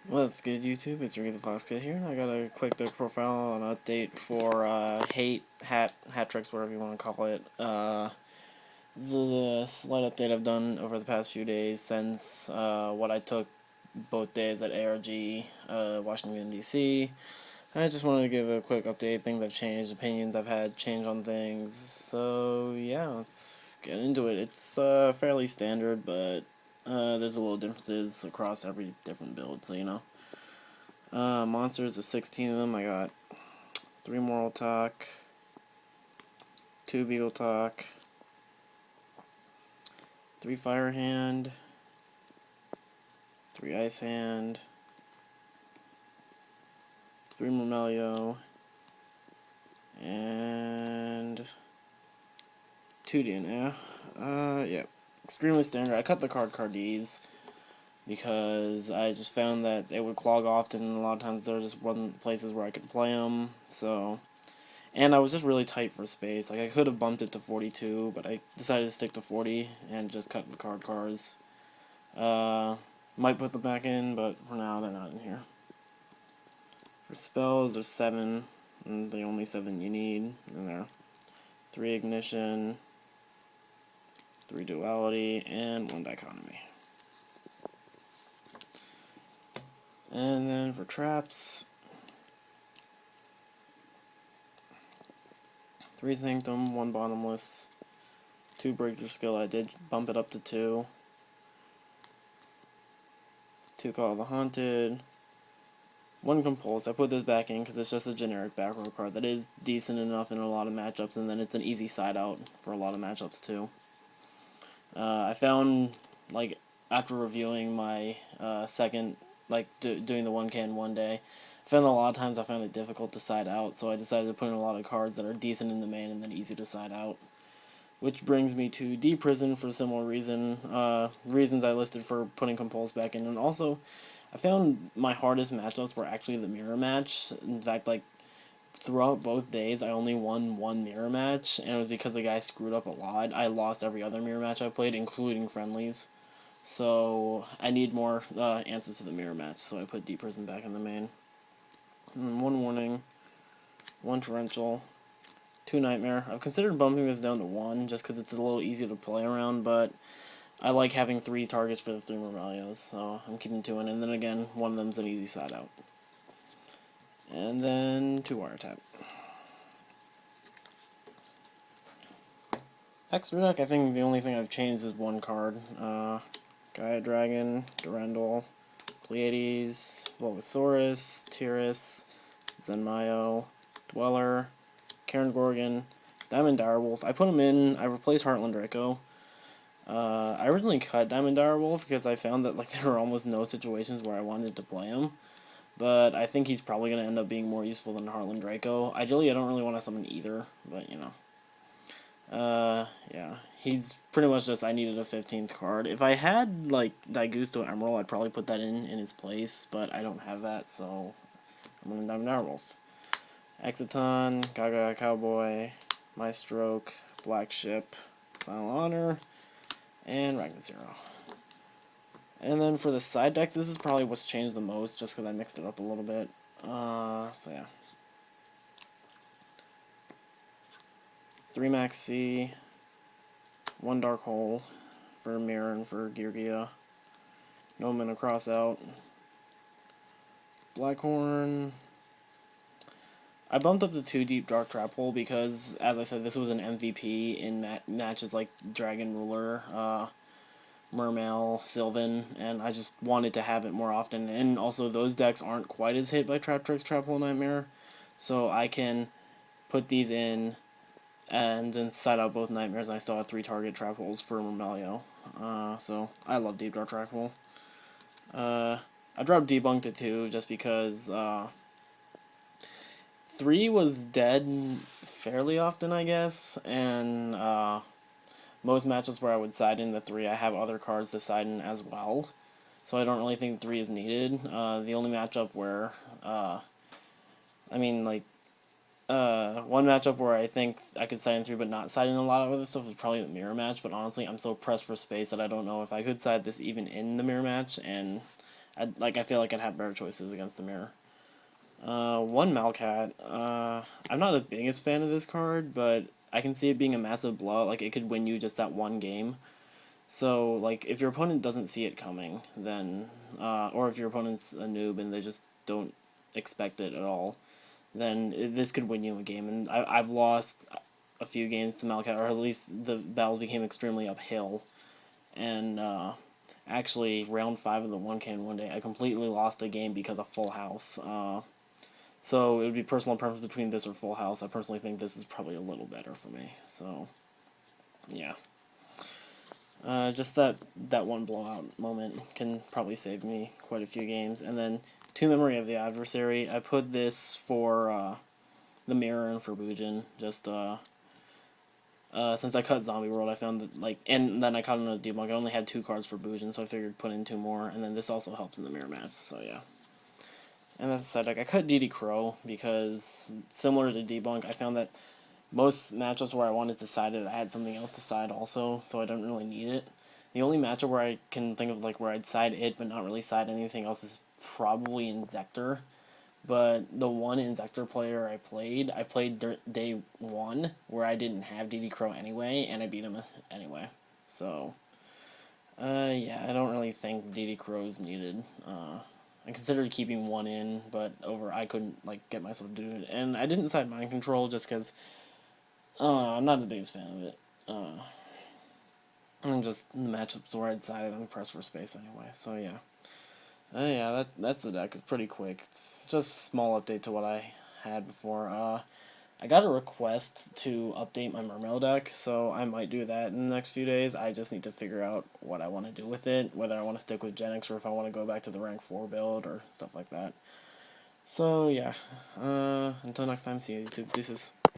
What's good, YouTube? It's Ricky the Fox Kid here, and I got a quick profile and update for H.A.T.E, Hat-Tricks, whatever you want to call it. This is a slight update I've done over the past few days since what I took both days at ARG, Washington, D.C. I just wanted to give a quick update, things I've changed, opinions I've had change on things. So, yeah, let's get into it. It's fairly standard, but there's a little differences across every different build, so you know. Monsters, there's 16 of them. I got 3 Moral Talk, 2 Beagle Talk, 3 Fire Hand, 3 Ice Hand, 3 Murmelio, and 2 DNA. Yeah, extremely standard. I cut the Cards because I just found that they would clog often, and a lot of times there just wasn't places where I could play them, so... And I was just really tight for space. Like, I could have bumped it to 42, but I decided to stick to 40 and just cut the cards. Might put them back in, but for now they're not in here. For spells, there's 7, and the only 7 you need in there. 3 Ignition, 3 Duality, and 1 Dichotomy. And then for traps, 3 Sanctum, 1 Bottomless, 2 Breakthrough Skill. I did bump it up to 2. 2 Call of the Haunted, 1 Compulse. I put this back in because it's just a generic back row card that is decent enough in a lot of matchups, and then it's an easy side out for a lot of matchups too. I found, like, after reviewing my second, like, doing the 1K in one day, I found that a lot of times I found it difficult to side out, so I decided to put in a lot of cards that are decent in the main and then easy to side out. Which brings me to D-Prison for a similar reason. Reasons I listed for putting Compulse back in. And also, I found my hardest matchups were actually the mirror match. In fact, like, throughout both days, I only won 1 mirror match. And it was because the guy screwed up a lot. I lost every other mirror match I played, including friendlies. So, I need more answers to the mirror match. So I put D-Prison back in the main. And 1 Warning, 1 Torrential, 2 Nightmare. I've considered bumping this down to 1 just because it's a little easier to play around, but I like having 3 targets for the 3 Murmelios, so I'm keeping 2 in. And then again, one of them's an easy side out. And then 2 Wiretap. Extra deck, I think the only thing I've changed is 1 card. Gaia Dragon, Durandal, Pleiades, Bulbasaurus, Tiras, Zenmayo, Dweller, Karen Gorgon, Diamond Direwolf. I put them in. I replaced Heartland Draco. I originally cut Diamond Direwolf because I found that, like, there were almost no situations where I wanted to play him. But I think he's probably going to end up being more useful than Heartland Draco. Ideally, I don't really want to summon either, but, you know. Yeah. He's pretty much just, I needed a 15th card. If I had, like, Daigusto Emerald, I'd probably put that in his place, but I don't have that, so I'm going to Diamond Direwolf. Exciton, Gaga Cowboy, Maestroke, Black Ship, Final Honor, and Ragnar Zero. And then for the side deck, this is probably what's changed the most, just because I mixed it up a little bit. So yeah. 3 Max C, 1 Dark Hole for Mirror and for Geargia. No Mana Cross out. Blackhorn. I bumped up to 2 Deep Dark Trap Hole because, as I said, this was an MVP in matches like Dragon Ruler, Mermail, Sylvan, and I just wanted to have it more often. And also, those decks aren't quite as hit by Trap Tricks, Trap Hole, Nightmare, so I can put these in and then side out both Nightmares, and I still have 3 target Trap Holes for Mermelio. So I love Deep Dark Trap Hole. I dropped Debunk to 2 just because 3 was dead fairly often, I guess, and most matches where I would side in the 3, I have other cards to side in as well, so I don't really think 3 is needed. The only matchup where, one matchup where I think I could side in 3 but not side in a lot of other stuff was probably the mirror match, but honestly, I'm so pressed for space that I don't know if I could side this even in the mirror match, and I feel like I'd have better choices against the mirror. One Malcat. I'm not the biggest fan of this card, but I can see it being a massive blowout. Like, it could win you just that one game. So, like, if your opponent doesn't see it coming, then, or if your opponent's a noob and they just don't expect it at all, then this could win you a game. And I've lost a few games to Malcat, or at least the battles became extremely uphill. And, actually, round 5 of the 1K one day, I completely lost a game because of Full House. So it would be personal preference between this or Full House. I personally think this is probably a little better for me. So, yeah. Just that one blowout moment can probably save me quite a few games. And then, to Memory of the Adversary, I put this for the mirror and for Bujin. Just since I cut Zombie World, I found that, like, and then I caught another debunk. I only had 2 cards for Bujin, so I figured put in 2 more. And then this also helps in the mirror match. So yeah. And that's the side deck. I cut DD Crow because, similar to Debunk, I found that most matchups where I wanted to side it, I had something else to side also, so I don't really need it. The only matchup where I can think of, like, where I'd side it but not really side anything else is probably Inzektor. But the one Inzektor player I played day 1 where I didn't have DD Crow anyway, and I beat him anyway. So, yeah, I don't really think DD Crow is needed. I considered keeping 1 in, but I couldn't, like, get myself to do it. And I didn't side Mind Control just because I'm not the biggest fan of it. And just the matchups where I'd side it and press for space anyway. So yeah. Yeah, that's the deck. It's pretty quick. It's just a small update to what I had before. I got a request to update my Mermail deck, so I might do that in the next few days. I just need to figure out what I want to do with it, whether I want to stick with Genix or if I want to go back to the rank 4 build or stuff like that. So yeah, until next time, see you YouTube. Deuces.